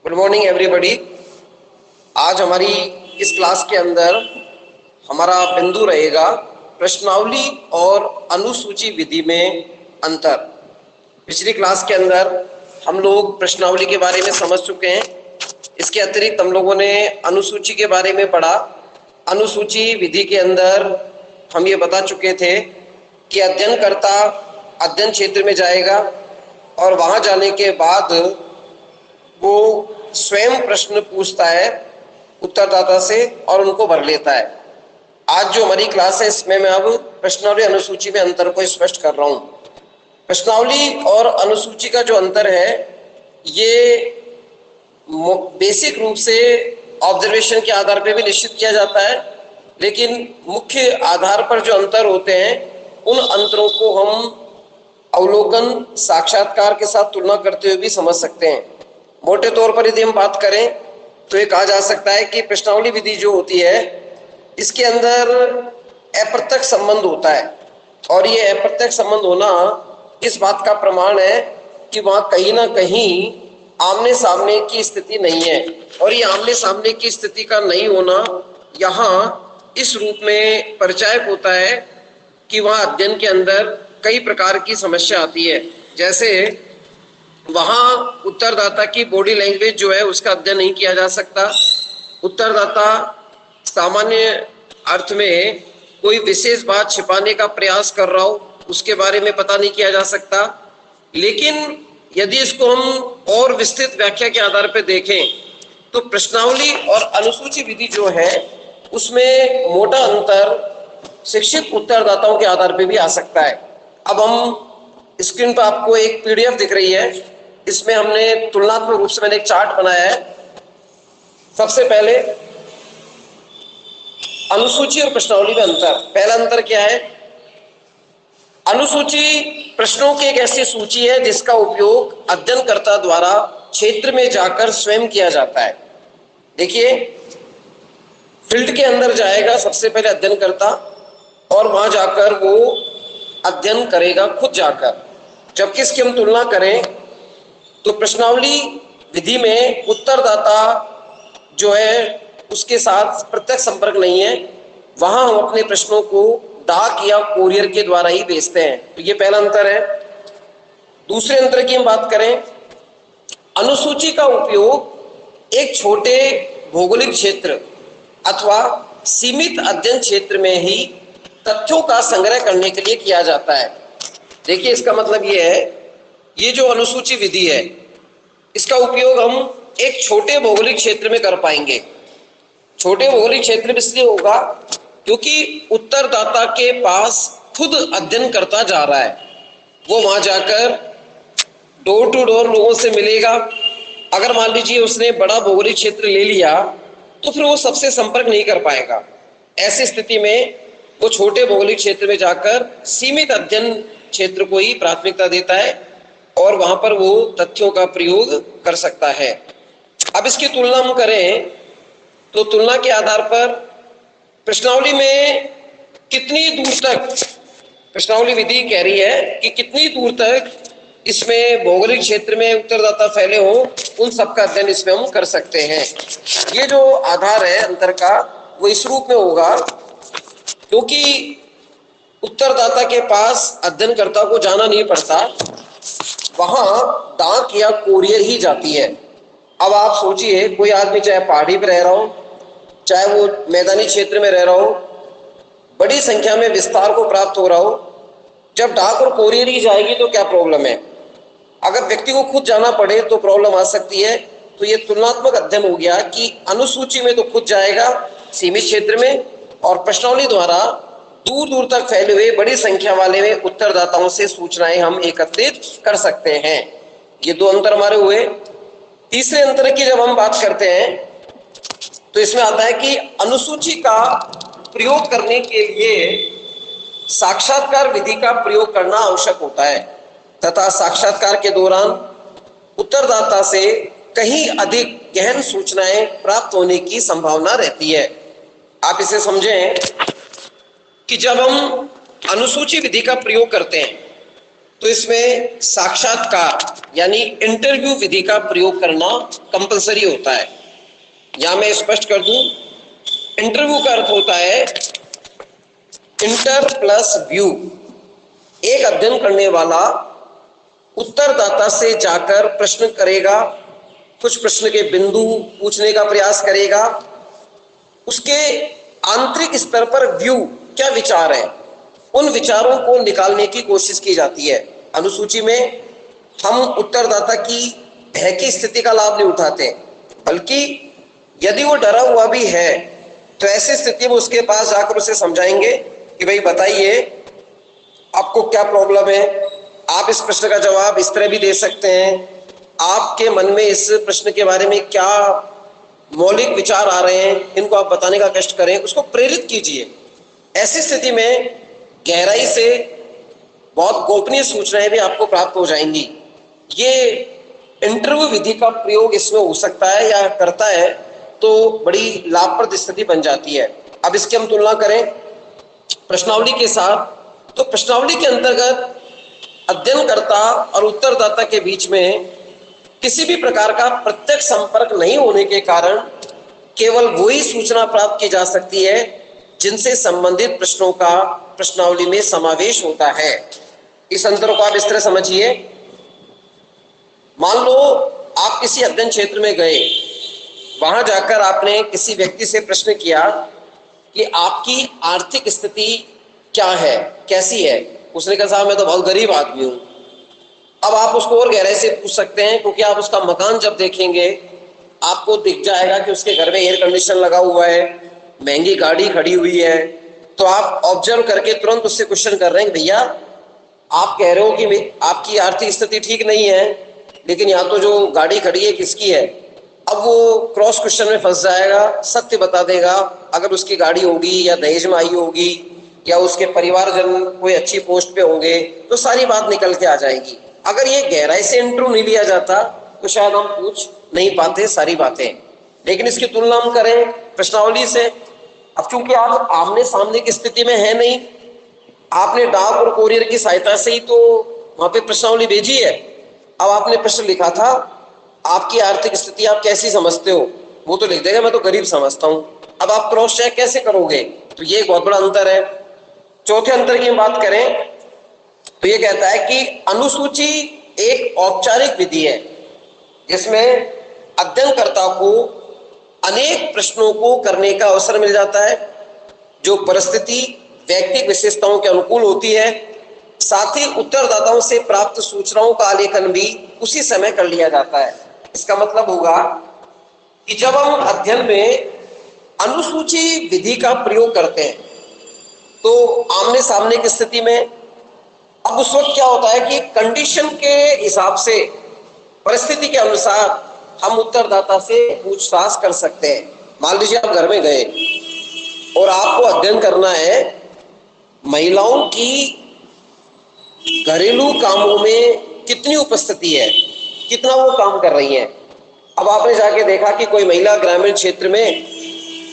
Good morning everybody. आज हमारी इस क्लास के अंदर हमारा बिंदु रहेगा प्रश्नावली और अनुसूची विधि में अंतर। पिछली क्लास के अंदर हम लोग प्रश्नावली के बारे में समझ चुके हैं। इसके अतिरिक्त हम लोगों ने अनुसूची के बारे में पढ़ा। अनुसूची विधि के अंदर हम ये बता चुके थे कि अध्ययनकर्ता अध्ययन क्षेत्र में जाएगा और वहाँ जाने के बाद वो स्वयं प्रश्न पूछता है उत्तरदाता से और उनको भर लेता है। आज जो हमारी क्लास है इसमें मैं अब प्रश्नावली अनुसूची में अंतर को स्पष्ट कर रहा हूँ। प्रश्नावली और अनुसूची का जो अंतर है ये बेसिक रूप से ऑब्जर्वेशन के आधार पर भी निश्चित किया जाता है, लेकिन मुख्य आधार पर जो अंतर होते हैं उन अंतरों को हम अवलोकन साक्षात्कार के साथ तुलना करते हुए भी समझ सकते हैं। मोटे तौर पर यदि हम बात करें तो ये कहा जा सकता है कि प्रश्नावली विधि जो होती है इसके अंदर अप्रत्यक्ष संबंध होता है, और ये अप्रत्यक्ष संबंध होना इस बात का प्रमाण है कि वहाँ कहीं ना कहीं आमने सामने की स्थिति नहीं है। और ये आमने सामने की स्थिति का नहीं होना यहाँ इस रूप में परिचायक होता है कि वहाँ अध्ययन के अंदर कई प्रकार की समस्या आती है। जैसे वहाँ उत्तरदाता की बॉडी लैंग्वेज जो है उसका अध्ययन नहीं किया जा सकता। उत्तरदाता सामान्य अर्थ में कोई विशेष बात छिपाने का प्रयास कर रहा हो उसके बारे में पता नहीं किया जा सकता। लेकिन यदि इसको हम और विस्तृत व्याख्या के आधार पर देखें तो प्रश्नावली और अनुसूची विधि जो है उसमें मोटा अंतर शिक्षित उत्तरदाताओं के आधार पर भी आ सकता है। अब हम स्क्रीन पर आपको एक पीडीएफ दिख रही है, इसमें हमने तुलनात्मक रूप से मैंने एक चार्ट बनाया है। सबसे पहले अनुसूची और प्रश्नावली में अंतर। पहला अंतर क्या है? अनुसूची प्रश्नों की एक ऐसी सूची है जिसका उपयोग अध्ययनकर्ता द्वारा क्षेत्र में जाकर स्वयं किया जाता है। देखिए, फील्ड के अंदर जाएगा सबसे पहले अध्ययनकर्ता और वहां जाकर वो अध्ययन करेगा खुद जाकर। जबकि इसकी हम तुलना करें तो प्रश्नावली विधि में उत्तरदाता जो है उसके साथ प्रत्यक्ष संपर्क नहीं है। वहां हम अपने प्रश्नों को डाक या कोरियर के द्वारा ही भेजते हैं। तो ये पहला अंतर है। दूसरे अंतर की हम बात करें, अनुसूची का उपयोग एक छोटे भौगोलिक क्षेत्र अथवा सीमित अध्ययन क्षेत्र में ही तथ्यों का संग्रह करने के लिए किया जाता है। देखिए, इसका मतलब ये है, ये जो अनुसूची विधि है इसका उपयोग हम एक छोटे भौगोलिक क्षेत्र में कर पाएंगे। छोटे भौगोलिक क्षेत्र में इसलिए होगा क्योंकि उत्तरदाता के पास खुद अध्ययन करता जा रहा है। वो वहां जाकर डोर टू डोर लोगों से मिलेगा। अगर मान लीजिए उसने बड़ा भौगोलिक क्षेत्र ले लिया तो फिर वो सबसे संपर्क नहीं कर पाएगा। ऐसी स्थिति में वो छोटे भौगोलिक क्षेत्र में जाकर सीमित अध्ययन क्षेत्र को ही प्राथमिकता देता है और वहां पर वो तथ्यों का प्रयोग कर सकता है। अब इसकी तुलना हम करें तो तुलना के आधार पर प्रश्नावली में कितनी दूर तक, प्रश्नावली विधि कह रही है कि कितनी दूर तक इसमें भौगोलिक क्षेत्र में उत्तरदाता फैले हो उन सबका अध्ययन इसमें हम कर सकते हैं। ये जो आधार है अंतर का वो इस रूप में होगा क्योंकि उत्तरदाता के पास अध्ययनकर्ता को जाना नहीं पड़ता, वहां डाक या कोरियर ही जाती है। अब आप सोचिए, कोई आदमी चाहे पहाड़ी पे रह रहा हो चाहे वो मैदानी क्षेत्र में रह रहा हो, बड़ी संख्या में विस्तार को प्राप्त हो रहा हो, जब डाक और कोरियर ही जाएगी तो क्या प्रॉब्लम है? अगर व्यक्ति को खुद जाना पड़े तो प्रॉब्लम आ सकती है। तो ये तुलनात्मक अध्ययन हो गया कि अनुसूची में तो खुद जाएगा सीमित क्षेत्र में, और प्रश्नावली द्वारा दूर दूर तक फैले हुए बड़ी संख्या वाले में उत्तरदाताओं से सूचनाएं हम एकत्रित कर सकते हैं। ये दो अंतर हमारे हुए। तीसरे अंतर की जब हम बात करते हैं तो इसमें आता है कि अनुसूची का प्रयोग करने के लिए साक्षात्कार विधि का प्रयोग करना आवश्यक होता है तथा साक्षात्कार के दौरान उत्तरदाता से कहीं अधिक गहन सूचनाएं प्राप्त होने की संभावना रहती है। आप इसे समझें कि जब हम अनुसूची विधि का प्रयोग करते हैं तो इसमें साक्षात्कार यानी इंटरव्यू विधि का प्रयोग करना कंपलसरी होता है। यहां मैं स्पष्ट कर दूं, इंटरव्यू का अर्थ होता है इंटर प्लस व्यू। एक अध्ययन करने वाला उत्तरदाता से जाकर प्रश्न करेगा, कुछ प्रश्न के बिंदु पूछने का प्रयास करेगा, उसके आंतरिक स्तर पर व्यू क्या विचार है, उन विचारों को निकालने की कोशिश की जाती है। अनुसूची में हम उत्तरदाता की भय की स्थिति का लाभ नहीं उठाते, बल्कि यदि वो डरा हुआ भी है तो ऐसी स्थिति में उसके पास जाकर उसे समझाएंगे कि भाई बताइए आपको क्या प्रॉब्लम है, आप इस प्रश्न का जवाब इस तरह भी दे सकते हैं, आपके मन में इस प्रश्न के बारे में क्या मौलिक विचार आ रहे हैं, इनको आप बताने का कष्ट करें, उसको प्रेरित कीजिए। ऐसी स्थिति में गहराई से बहुत गोपनीय सूचनाएं भी आपको प्राप्त हो जाएंगी। ये इंटरव्यू विधि का प्रयोग इसमें हो सकता है या करता है तो बड़ी लाभप्रद स्थिति बन जाती है। अब इसकी हम तुलना करें प्रश्नावली के साथ, तो प्रश्नावली के अंतर्गत अध्ययनकर्ता और उत्तरदाता के बीच में किसी भी प्रकार का प्रत्यक्ष संपर्क नहीं होने के कारण केवल वही सूचना प्राप्त की जा सकती है जिनसे संबंधित प्रश्नों का प्रश्नावली में समावेश होता है। इस अंतर को आप इस तरह समझिए, मान लो आप किसी अध्ययन क्षेत्र में गए, वहां जाकर आपने किसी व्यक्ति से प्रश्न किया कि आपकी आर्थिक स्थिति क्या है, कैसी है। उसने कहा साहब मैं तो बहुत गरीब आदमी हूं। अब आप उसको और गहराई से पूछ सकते हैं, क्योंकि आप उसका मकान जब देखेंगे आपको दिख जाएगा कि उसके घर में एयर कंडीशन लगा हुआ है, महंगी गाड़ी खड़ी हुई है। तो आप ऑब्जर्व करके तुरंत उससे क्वेश्चन कर रहे हैं कि भैया आप कह रहे हो कि आपकी आर्थिक स्थिति ठीक नहीं है, लेकिन यहाँ तो जो गाड़ी खड़ी है किसकी है। अब वो क्रॉस क्वेश्चन में फंस जाएगा, सत्य बता देगा। अगर उसकी गाड़ी होगी या दहेज में आई होगी या उसके परिवारजन कोई अच्छी पोस्ट पे होंगे तो सारी बात निकल के आ जाएगी। अगर ये गहराई से इंटरव्यू नहीं लिया जाता तो शायद हम पूछ नहीं पाते सारी बातें। लेकिन इसकी तुलना हम करें प्रश्नावली से, अब चूंकि आप आमने सामने की स्थिति में है नहीं, आपने डाक और कोरियर की सहायता से ही तो वहां पे प्रश्नावली भेजी है। अब आपने प्रश्न लिखा था आपकी आर्थिक स्थिति आप कैसी समझते हो, वो तो लिख देगा मैं तो गरीब समझता हूं। अब आप क्रॉस चेक कैसे करोगे, तो ये एक बहुत बड़ा अंतर है। चौथे अंतर की बात करें तो ये कहता है कि अनुसूची एक औपचारिक विधि है जिसमें अध्ययनकर्ता को अनेक प्रश्नों को करने का अवसर मिल जाता है जो परिस्थिति व्यक्तिगत विशेषताओं के अनुकूल होती है। साथ ही उत्तरदाताओं से प्राप्त सूचनाओं का आलेखन भी उसी समय कर लिया जाता है। इसका मतलब होगा कि जब हम अध्ययन में अनुसूची विधि का प्रयोग करते हैं तो आमने सामने की स्थिति में अब उस वक्त क्या होता है कि कंडीशन के हिसाब से परिस्थिति के अनुसार हम उत्तरदाता से पूछताछ कर सकते हैं। मान लीजिए आप घर में गए और आपको अध्ययन करना है महिलाओं की घरेलू कामों में कितनी उपस्थिति है, कितना वो काम कर रही हैं। अब आपने जाके देखा कि कोई महिला ग्रामीण क्षेत्र में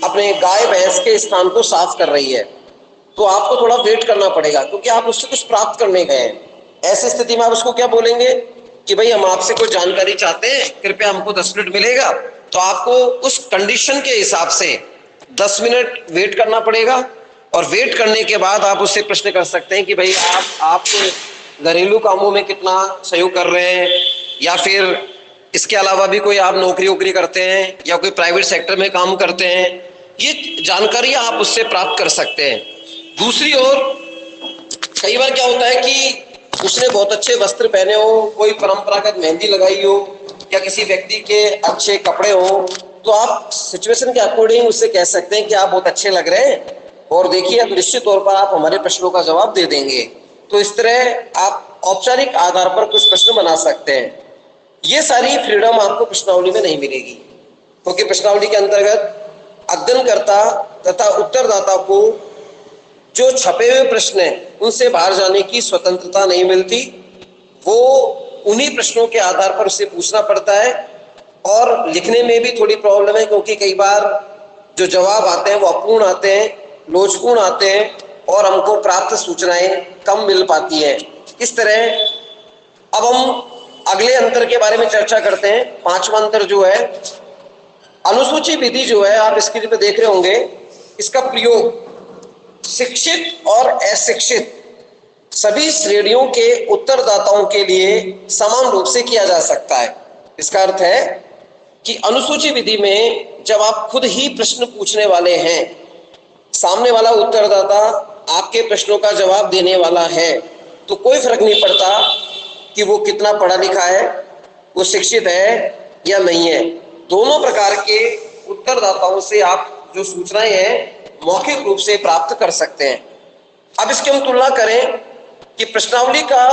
अपने गाय भैंस के स्थान को साफ कर रही है, तो आपको थोड़ा वेट करना पड़ेगा क्योंकि आप उससे कुछ प्राप्त करने गए हैं। ऐसी स्थिति में आप उसको क्या बोलेंगे कि भाई हम आपसे कुछ जानकारी चाहते हैं, कृपया हमको 10 मिनट मिलेगा। तो आपको उस कंडीशन के हिसाब से 10 मिनट वेट करना पड़ेगा और वेट करने के बाद आप उससे प्रश्न कर सकते हैं कि भाई आप घरेलू कामों में कितना सहयोग कर रहे हैं, या फिर इसके अलावा भी कोई आप नौकरी वोकरी करते हैं या कोई प्राइवेट सेक्टर में काम करते हैं। ये जानकारी आप उससे प्राप्त कर सकते हैं। दूसरी ओर कई बार क्या होता है कि उसने बहुत अच्छे वस्त्र पहने हो, कोई परंपरागत मेहंदी लगाई हो या किसी व्यक्ति के अच्छे कपड़े हो, तो आप सिचुएशन के अकॉर्डिंग उससे कह सकते हैं कि आप बहुत अच्छे लग रहे हैं और देखिए अब निश्चित तौर पर आप हमारे प्रश्नों का जवाब दे देंगे। तो इस तरह आप औपचारिक आधार पर कुछ प्रश्न बना सकते हैं। ये सारी फ्रीडम आपको प्रश्नावली में नहीं मिलेगी क्योंकि प्रश्नावली के अंतर्गत अध्ययनकर्ता तथा उत्तरदाता को जो छपे हुए प्रश्न हैं उनसे बाहर जाने की स्वतंत्रता नहीं मिलती। वो उन्हीं प्रश्नों के आधार पर उसे पूछना पड़ता है और लिखने में भी थोड़ी प्रॉब्लम है क्योंकि कई बार जो जवाब आते हैं वो अपूर्ण आते हैं, लोचपूर्ण आते हैं और हमको प्राप्त सूचनाएं कम मिल पाती हैं। इस तरह अब हम अगले अंतर के बारे में चर्चा करते हैं। पांचवा अंतर जो है, अनुसूची विधि जो है आप स्क्रीन पे देख रहे होंगे, इसका प्रयोग शिक्षित और अशिक्षित सभी श्रेणियों के उत्तरदाताओं के लिए समान रूप से किया जा सकता है। इसका अर्थ है कि अनुसूची विधि में जब आप खुद ही प्रश्न पूछने वाले हैं, सामने वाला उत्तरदाता आपके प्रश्नों का जवाब देने वाला है, तो कोई फर्क नहीं पड़ता कि वो कितना पढ़ा लिखा है, वो शिक्षित है या नहीं है। दोनों प्रकार के उत्तरदाताओं से आप जो सूचनाएं हैं मौखिक रूप से प्राप्त कर सकते हैं। अब इसकी हम तुलना करें कि प्रश्नावली का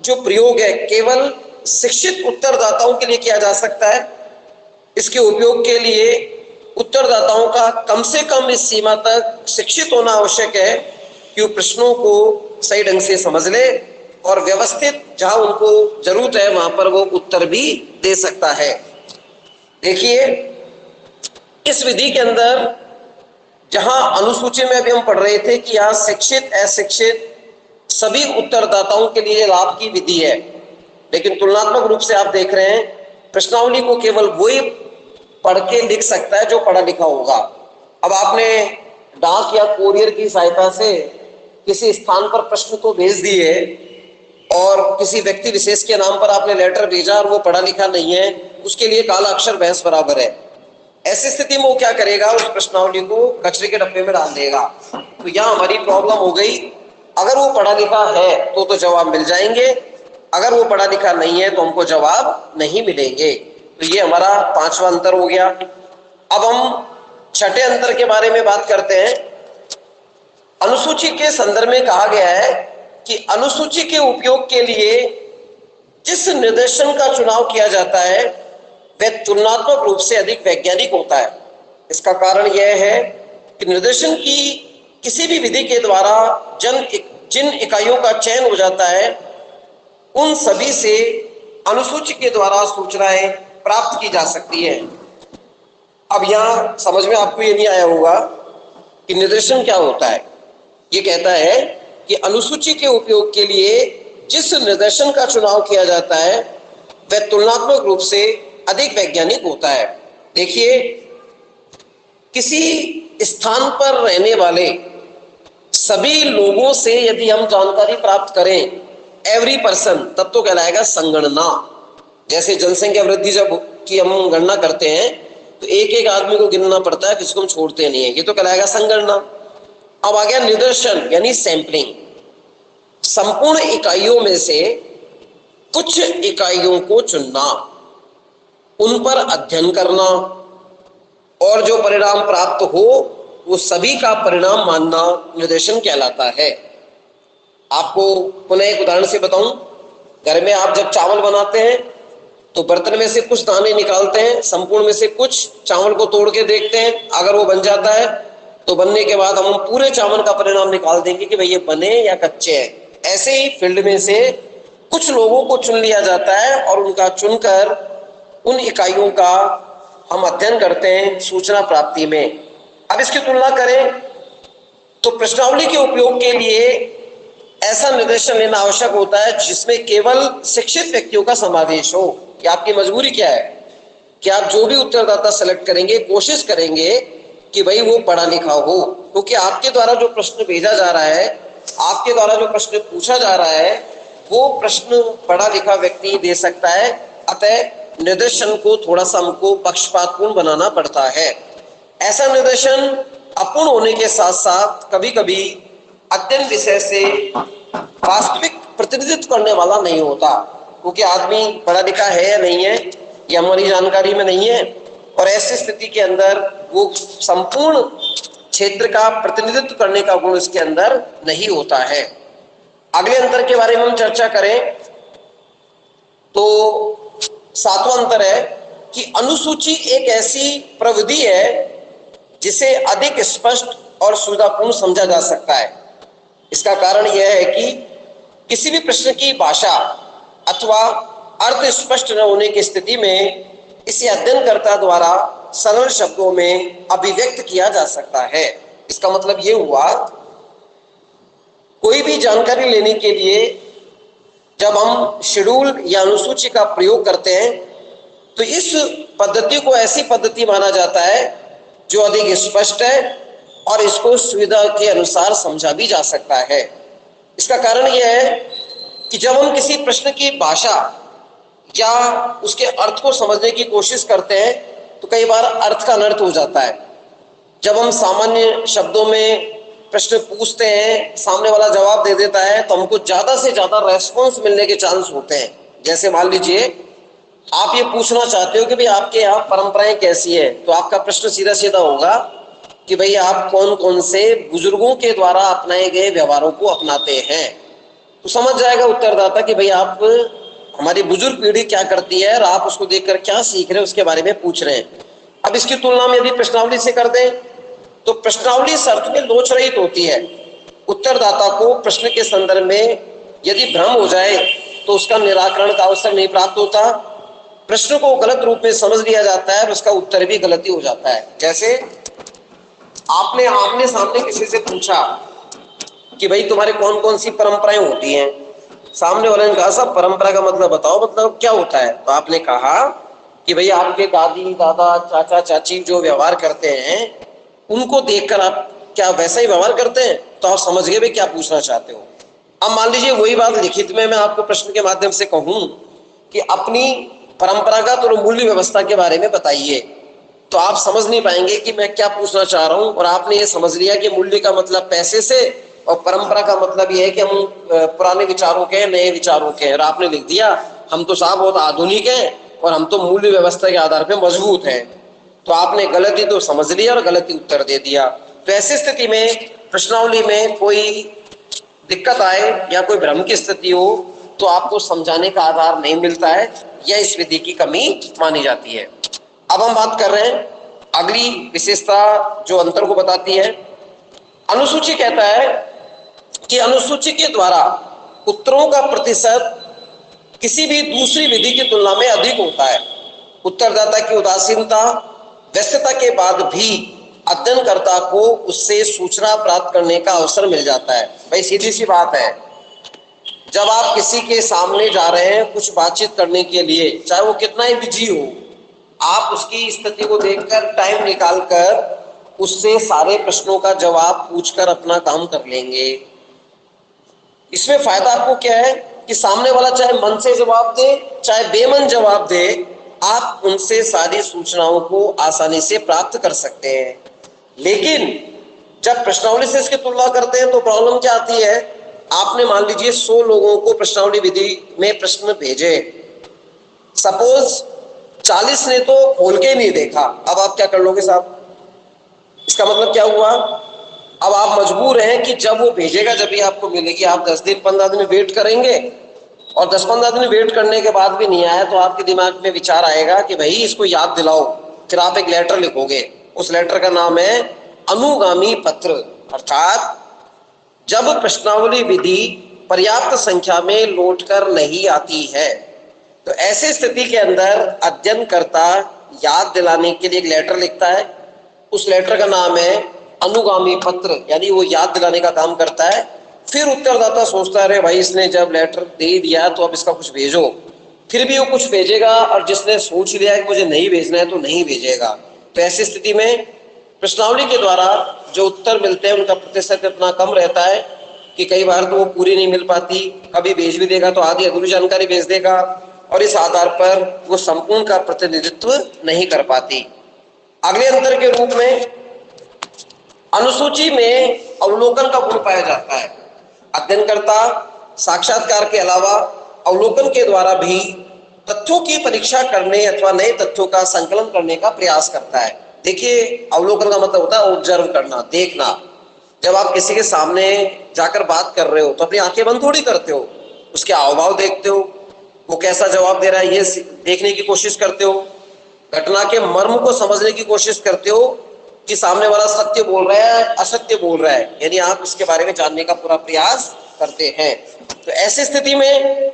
जो प्रयोग है केवल शिक्षित उत्तरदाताओं के लिए किया जा सकता है। इसके उपयोग के लिए उत्तरदाताओं का कम से कम इस सीमा तक शिक्षित होना आवश्यक है कि वो प्रश्नों को सही ढंग से समझ ले और व्यवस्थित जहां उनको जरूरत है वहां पर वो उत्तर भी दे सकता है। देखिए, इस विधि के अंदर जहां अनुसूची में अभी हम पढ़ रहे थे कि यहाँ शिक्षित अशिक्षित सभी उत्तरदाताओं के लिए लाभ की विधि है, लेकिन तुलनात्मक रूप से आप देख रहे हैं प्रश्नावली को केवल वही पढ़ के लिख सकता है जो पढ़ा लिखा होगा। अब आपने डाक या कोरियर की सहायता से किसी स्थान पर प्रश्न तो भेज दिए और किसी व्यक्ति विशेष के नाम पर आपने लेटर भेजा और वो पढ़ा लिखा नहीं है, उसके लिए काला अक्षर भैंस बराबर है। ऐसी स्थिति में वो क्या करेगा, उस प्रश्नावली को कचरे के डब्बे में डाल देगा। तो यहाँ हमारी प्रॉब्लम हो गई। अगर वो पढ़ा लिखा है तो जवाब मिल जाएंगे, अगर वो पढ़ा लिखा नहीं है तो हमको जवाब नहीं मिलेंगे। तो ये हमारा पांचवा अंतर हो गया। अब हम छठे अंतर के बारे में बात करते हैं। अनुसूची के संदर्भ में कहा गया है कि अनुसूची के उपयोग के लिए जिस निर्देशन का चुनाव किया जाता है वह तुलनात्मक रूप से अधिक वैज्ञानिक होता है। इसका कारण यह है कि निर्देशन की किसी भी विधि के द्वारा जिन इकाइयों का चयन हो जाता है उन सभी से अनुसूची के द्वारा सूचनाएं प्राप्त की जा सकती है। अब यहाँ समझ में आपको ये नहीं आया होगा कि निर्देशन क्या होता है। ये कहता है कि अनुसूची के उपयोग के लिए जिस निर्देशन का चुनाव किया जाता है वह तुलनात्मक रूप से अधिक वैज्ञानिक होता है। देखिए, किसी स्थान पर रहने वाले सभी लोगों से यदि हम जानकारी प्राप्त करें, एवरी पर्सन, तब तो कहलाएगा संगणना। जैसे जनसंख्या वृद्धि जब की हम गणना करते हैं तो एक एक आदमी को गिनना पड़ता है, किसी को हम छोड़ते नहीं है, ये तो कहलाएगा संगणना। अब आ गया निदर्शन यानी सैंपलिंग। संपूर्ण इकाइयों में से कुछ इकाइयों को चुनना, उन पर अध्ययन करना और जो परिणाम प्राप्त हो वो सभी का परिणाम मानना निर्देशन कहलाता है। आपको पुनः एक उदाहरण से बताऊं, घर में आप जब चावल बनाते हैं तो बर्तन में से कुछ दाने निकालते हैं, संपूर्ण में से कुछ चावल को तोड़ के देखते हैं। अगर वो बन जाता है तो बनने के बाद हम पूरे चावल का परिणाम निकाल देंगे कि भाई ये बने या कच्चे हैं। ऐसे ही फील्ड में से कुछ लोगों को चुन लिया जाता है और उनका चुनकर उन इकाइयों का हम अध्ययन करते हैं सूचना प्राप्ति में। अब इसकी तुलना करें तो प्रश्नावली के उपयोग के लिए ऐसा निर्देशन लेना आवश्यक होता है जिसमें केवल शिक्षित व्यक्तियों का समावेश हो। कि आपकी मजबूरी क्या है कि आप जो भी उत्तरदाता सेलेक्ट करेंगे कोशिश करेंगे कि भाई वो पढ़ा लिखा हो, क्योंकि आपके द्वारा जो प्रश्न भेजा जा रहा है, आपके द्वारा जो प्रश्न पूछा जा रहा है वो प्रश्न पढ़ा लिखा व्यक्ति दे सकता है। अतः निर्देशन को थोड़ा सा हमको पक्षपातपूर्ण बनाना पड़ता है। ऐसा निर्देशन अपूर्ण होने के साथ साथ कभी कभी अध्ययन विषय से वास्तविक प्रतिनिधित्व करने वाला नहीं होता, क्योंकि आदमी पढ़ा लिखा है या नहीं है ये हमारी जानकारी में नहीं है, और ऐसी स्थिति के अंदर वो संपूर्ण क्षेत्र का प्रतिनिधित्व करने का गुण इसके अंदर नहीं होता है। अगले अंतर के बारे में हम चर्चा करें तो सातवां अंतर है कि अनुसूची एक ऐसी प्रविधि है जिसे अधिक स्पष्ट और सुविधापूर्ण समझा जा सकता है। इसका कारण यह है कि किसी भी प्रश्न की भाषा अथवा अर्थ स्पष्ट न होने की स्थिति में इसे अध्ययनकर्ता द्वारा सरल शब्दों में अभिव्यक्त किया जा सकता है। इसका मतलब यह हुआ, कोई भी जानकारी लेने के लिए जब हम शेड्यूल या अनुसूची का प्रयोग करते हैं तो इस पद्धति को ऐसी पद्धति माना जाता है जो अधिक स्पष्ट है और इसको सुविधा के अनुसार समझा भी जा सकता है। इसका कारण यह है कि जब हम किसी प्रश्न की भाषा या उसके अर्थ को समझने की कोशिश करते हैं तो कई बार अर्थ का अनर्थ हो जाता है। जब हम सामान्य शब्दों में प्रश्न पूछते हैं, सामने वाला जवाब दे देता है, तो हमको ज्यादा से ज्यादा रेस्पॉन्स मिलने के चांस होते हैं। जैसे मान लीजिए आप ये पूछना चाहते हो कि भाई आपके यहाँ परंपराएं कैसी है, तो आपका प्रश्न सीधा सीधा होगा कि भाई आप कौन कौन से बुजुर्गों के द्वारा अपनाए गए व्यवहारों को अपनाते हैं। तो समझ जाएगा उत्तरदाता कि भाई आप हमारी बुजुर्ग पीढ़ी क्या करती है और आप उसको देखकर क्या सीख रहे हैं उसके बारे में पूछ रहे हैं। अब इसकी तुलना में यदि प्रश्नावली से कर दें तो प्रश्नावली शर्त में लोच रहित होती है। उत्तरदाता को प्रश्न के संदर्भ में यदि भ्रम हो जाए तो उसका निराकरण का अवसर नहीं प्राप्त होता, प्रश्न को गलत रूप में समझ लिया जाता है और उसका उत्तर भी गलत ही हो जाता है। जैसे आपने आमने सामने किसी से पूछा कि भाई तुम्हारे कौन कौन सी परंपराएं होती हैं, सामने वाले ने कहा साहब परंपरा का मतलब बताओ, मतलब क्या होता है। तो आपने कहा कि भाई आपके दादी दादा चाचा चाची जो व्यवहार करते हैं उनको देखकर आप क्या वैसा ही व्यवहार करते हैं, तो आप समझ गए भाई क्या पूछना चाहते हो। अब मान लीजिए वही बात लिखित में मैं आपको प्रश्न के माध्यम से कहूं कि अपनी परंपरागत और मूल्य व्यवस्था के बारे में बताइए, तो आप समझ नहीं पाएंगे कि मैं क्या पूछना चाह रहा हूं। और आपने ये समझ लिया कि मूल्य का मतलब पैसे से और परंपरा का मतलब ये है कि हम पुराने विचारों के नए विचारों के, और आपने लिख दिया हम तो साहब बहुत आधुनिक हैं और हम तो मूल्य व्यवस्था के आधार पर मजबूत हैं। तो आपने गलती तो समझ लिया और गलती उत्तर दे दिया। तो ऐसी स्थिति में प्रश्नावली में कोई दिक्कत आए या कोई भ्रम की स्थिति हो तो आपको समझाने का आधार नहीं मिलता है, यह इस विधि की कमी मानी जाती है। अब हम बात कर रहे हैं अगली विशेषता जो अंतर को बताती है। अनुसूची कहता है कि अनुसूची के द्वारा उत्तरों का प्रतिशत किसी भी दूसरी विधि की तुलना में अधिक होता है। उत्तरदाता की उदासीनता व्यस्तता के बाद भी अध्ययनकर्ता को उससे सूचना प्राप्त करने का अवसर मिल जाता है। भाई सीधी सी बात है, जब आप किसी के सामने जा रहे हैं कुछ बातचीत करने के लिए, चाहे वो कितना ही बिजी हो, आप उसकी स्थिति को देखकर टाइम निकालकर उससे सारे प्रश्नों का जवाब पूछकर अपना काम कर लेंगे। इसमें फायदा आपको क्या है कि सामने वाला चाहे मन से जवाब दे चाहे बेमन जवाब दे, आप उनसे सारी सूचनाओं को आसानी से प्राप्त कर सकते हैं। लेकिन जब प्रश्नावली से इसकी तुलना करते हैं तो प्रॉब्लम क्या आती है। आपने मान लीजिए 100 लोगों को प्रश्नावली विधि में प्रश्न भेजे, सपोज 40 ने तो खोल के नहीं देखा, अब आप क्या कर लोगे साहब। इसका मतलब क्या हुआ, अब आप मजबूर हैं कि जब वो भेजेगा जब भी आपको मिलेगी। आप 10 दिन 15 दिन वेट करेंगे और 10-15 दिन वेट करने के बाद भी नहीं आया तो आपके दिमाग में विचार आएगा कि भाई इसको याद दिलाओ। फिर आप एक लेटर लिखोगे, उस लेटर का नाम है अनुगामी पत्र। अर्थात जब प्रश्नावली विधि पर्याप्त संख्या में लौट कर नहीं आती है तो ऐसी स्थिति के अंदर अध्ययनकर्ता याद दिलाने के लिए एक लेटर लिखता है। उस लेटर का नाम है अनुगामी पत्र, यानी वो याद दिलाने का काम करता है। फिर उत्तरदाता सोचता है भाई इसने जब लेटर दे दिया तो अब इसका कुछ भेजो, फिर भी वो कुछ भेजेगा, और जिसने सोच लिया है कि मुझे नहीं भेजना है तो नहीं भेजेगा। तो ऐसी स्थिति में प्रश्नावली के द्वारा जो उत्तर मिलते हैं उनका प्रतिशत इतना कम रहता है कि कई बार तो वो पूरी नहीं मिल पाती, कभी भेज भी देगा तो आधी अधूरी जानकारी भेज देगा और इस आधार पर वो संपूर्ण का प्रतिनिधित्व नहीं कर पाती। अगले अंतर के रूप में अनुसूची में अवलोकन का गुण पाया जाता है। अध्ययनकर्ता साक्षात्कार के अलावा अवलोकन के द्वारा भी तथ्यों की परीक्षा करने अथवा नए तथ्यों का संकलन करने का प्रयास करता है। देखिए अवलोकन का मतलब होता है ऑब्जर्व करना, देखना। जब आप किसी के सामने जाकर बात कर रहे हो तो अपनी आंखें बंद थोड़ी करते हो, उसके हाव भाव देखते हो, वो कैसा जवाब दे रहा है ये देखने की कोशिश करते हो, घटना के मर्म को समझने की कोशिश करते हो कि सामने वाला सत्य बोल रहा है असत्य बोल रहा है, यानी आप इसके बारे में जानने का पूरा प्रयास करते हैं। तो ऐसी स्थिति में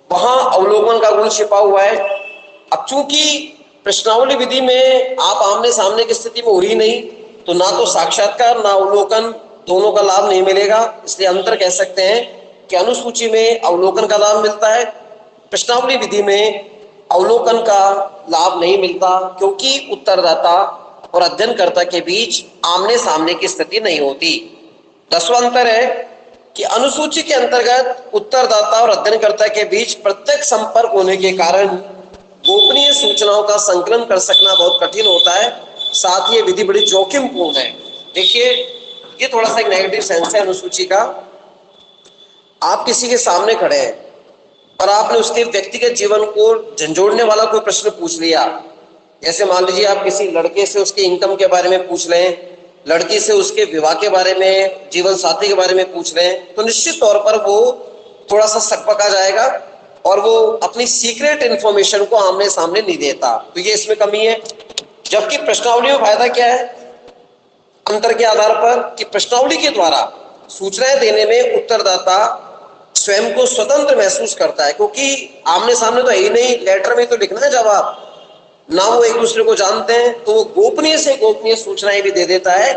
वहां अवलोकन का गुण छिपा हुआ है। अब चूंकि प्रश्नावली विधि में आप आमने सामने की स्थिति में हो ही नहीं, तो ना तो साक्षात्कार ना अवलोकन दोनों का लाभ नहीं मिलेगा। इसलिए अंतर कह सकते हैं कि अनुसूची में अवलोकन का लाभ मिलता है, प्रश्नावली विधि में अवलोकन का लाभ नहीं मिलता, क्योंकि उत्तरदाता और अध्ययनकर्ता के बीच आमने सामने की स्थिति नहीं होती। 10वां अंतर है कि अनुसूची के अंतर्गत उत्तरदाता और अध्ययनकर्ता के बीच प्रत्यक्ष संपर्क होने के कारण गोपनीय सूचनाओं का संकलन कर सकना बहुत कठिन होता है, साथ ही ये विधि बड़ी जोखिमपूर्ण है। देखिए, ये थोड़ा सा एक नेगेटिव सेंस है अनुसूची का। आप किसी के सामने खड़े हैं और आपने उसके व्यक्तिगत जीवन को झंझोड़ने वाला कोई प्रश्न पूछ लिया। जैसे मान लीजिए आप किसी लड़के से उसके इनकम के बारे में पूछ रहे हैं, लड़की से उसके विवाह के बारे में, जीवन साथी के बारे में पूछ रहे हैं, तो निश्चित तौर पर वो थोड़ा सा सकपका जाएगा और वो अपनी सीक्रेट इंफॉर्मेशन को आमने सामने नहीं देता। तो ये इसमें कमी है। जबकि प्रश्नावली में फायदा क्या है अंतर के आधार पर, कि प्रश्नावली के द्वारा सूचनाएं देने में उत्तरदाता स्वयं को स्वतंत्र महसूस करता है, क्योंकि आमने सामने तो है ही नहीं, लेटर में तो लिखना है जवाब, ना वो एक दूसरे को जानते हैं, तो वो गोपनीय से गोपनीय सूचनाएं भी दे देता है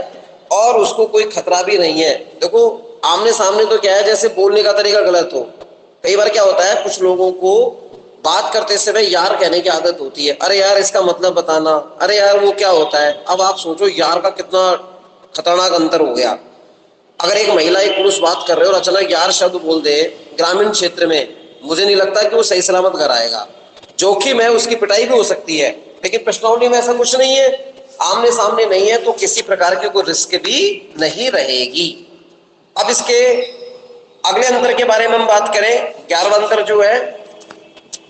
और उसको कोई खतरा भी नहीं है। देखो, आमने सामने तो क्या है, जैसे बोलने का तरीका गलत हो। कई बार क्या होता है, कुछ लोगों को बात करते समय यार कहने की आदत होती है, अरे यार इसका मतलब बताना, अरे यार वो क्या होता है। अब आप सोचो यार का कितना खतरनाक अंतर हो गया। अगर एक महिला एक पुरुष बात कर रहे हो और अचानक यार शब्द बोल दे ग्रामीण क्षेत्र में, मुझे नहीं लगता कि वो सही सलामत घर आएगा। जोखिम है, उसकी पिटाई भी हो सकती है। लेकिन प्रश्नावली में ऐसा कुछ नहीं है, आमने सामने नहीं है, तो किसी प्रकार की कोई रिस्क भी नहीं रहेगी। अब इसके अगले अंतर के बारे में हम बात करें, 11वां अंतर जो है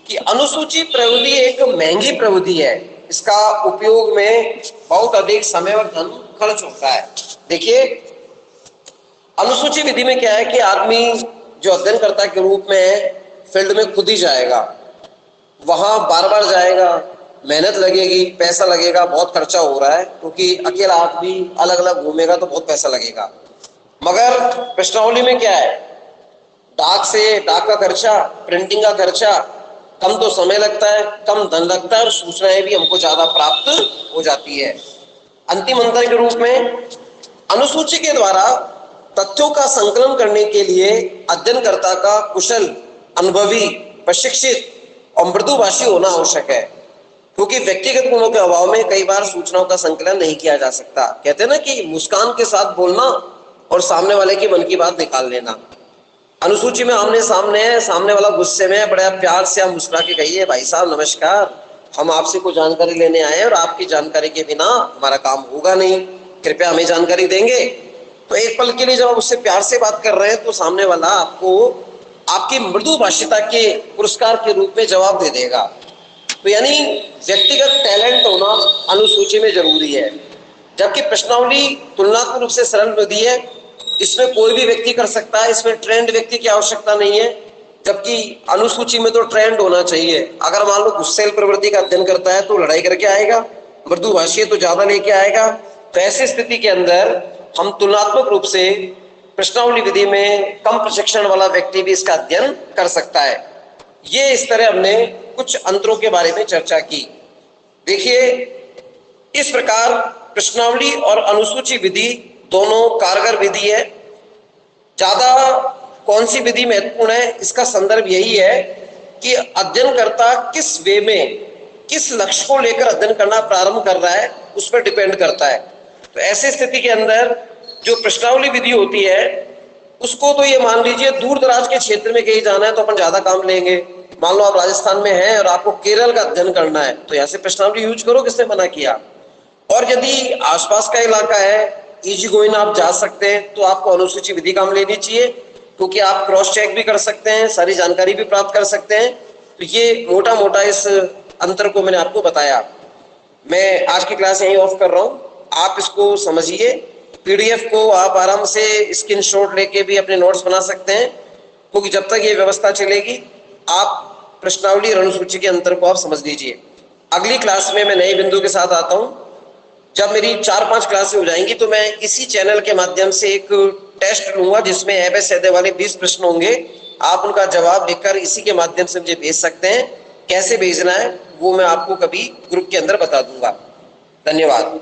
कि अनुसूची प्रविधि एक महंगी प्रविधि है। इसका उपयोग में बहुत अधिक समय और धन खर्च होता है। देखिए, अनुसूची विधि में क्या है कि आदमी जो अध्ययनकर्ता के रूप में है, फील्ड में खुद ही जाएगा, वहां बार बार जाएगा, मेहनत लगेगी, पैसा लगेगा, बहुत खर्चा हो रहा है, क्योंकि अकेला आदमी अलग अलग घूमेगा तो बहुत पैसा लगेगा। मगर प्रश्नावली में क्या है, डाक का खर्चा, प्रिंटिंग का खर्चा, कम तो समय लगता है, कम धन लगता है और सूचनाएं भी हमको ज्यादा प्राप्त हो जाती है। अंतिम अंतर के रूप में अनुसूची के द्वारा तथ्यों का संकलन करने के लिए अध्ययनकर्ता का कुशल, अनुभवी, प्रशिक्षित और मृदुभाषी होना आवश्यक है, क्योंकि व्यक्तिगत गुणों के अभाव में कई बार सूचनाओं का संकलन नहीं किया जा सकता। कहते हैं ना कि मुस्कान के साथ बोलना और सामने वाले की मन की बात निकाल लेना। अनुसूची में आमने सामने है, सामने वाला गुस्से में, बड़ा प्यार से आप मुस्कुरा के कहिए, भाई साहब नमस्कार, हम आपसे कुछ जानकारी लेने आए हैं और आपकी जानकारी के बिना हमारा काम होगा नहीं, कृपया हमें जानकारी देंगे। तो एक पल के लिए जब आप उससे प्यार से बात कर रहे हैं तो सामने वाला आपको आपकी मृदु भाषिता के पुरस्कार के रूप में जवाब दे देगा। तो यानी व्यक्तिगत टैलेंट होना अनुसूची में जरूरी है। जबकि प्रश्नावली तुलनात्मक रूप से सरल विधि है, इसमें कोई भी व्यक्ति कर सकता है, इसमें ट्रेंड व्यक्ति की आवश्यकता नहीं है। जबकि अनुसूची में तो ट्रेंड होना चाहिए। अगर मान लो गुस्सेल प्रवृत्ति का अध्ययन करता है तो लड़ाई करके आएगा, मृदुभाषी तो ज्यादा लेके आएगा। तो ऐसी स्थिति के अंदर हम तुलनात्मक रूप से प्रश्नावली विधि में कम प्रशिक्षण वाला व्यक्ति भी इसका अध्ययन कर सकता है। ये इस तरह हमने कुछ अंतरों के बारे में चर्चा की। देखिए, इस प्रकार प्रश्नावली और अनुसूची विधि दोनों कारगर विधि है। ज्यादा कौन सी विधि महत्वपूर्ण है, इसका संदर्भ यही है कि अध्ययनकर्ता किस वे में, किस लक्ष्य को लेकर अध्ययन करना प्रारंभ कर रहा है, उस पर डिपेंड करता है। तो ऐसी स्थिति के अंदर जो प्रश्नावली विधि होती है उसको तो ये मान लीजिए दूर दराज के क्षेत्र में कहीं जाना है तो अपन ज्यादा काम लेंगे। मान लो आप राजस्थान में हैं और आपको केरल का अध्ययन करना है तो यहाँ से प्रश्नावली यूज करो, किसने मना किया। और यदि आसपास का इलाका है, इजी गोइंग आप जा सकते हैं, तो आपको अनुसूची विधि काम लेनी चाहिए, क्योंकि आप क्रॉस चेक भी कर सकते हैं, सारी जानकारी भी प्राप्त कर सकते हैं। तो ये मोटा मोटा इस अंतर को मैंने आपको बताया। मैं आज की क्लास यहीं ऑफ कर रहा हूँ, आप इसको समझिए। पीडीएफ को आप आराम से स्क्रीनशॉट लेके भी अपने नोट्स बना सकते हैं, क्योंकि जब तक ये व्यवस्था चलेगी आप प्रश्नावली और अनुसूची के अंतर को आप समझ लीजिए। अगली क्लास में मैं नए बिंदु के साथ आता हूँ। जब मेरी 4-5 क्लासें हो जाएंगी तो मैं इसी चैनल के माध्यम से एक टेस्ट लूंगा जिसमें एबीसीडी वाले 20 प्रश्न होंगे। आप उनका जवाब लिखकर इसी के माध्यम से मुझे भेज सकते हैं। कैसे भेजना है वो मैं आपको कभी ग्रुप के अंदर बता दूंगा। धन्यवाद।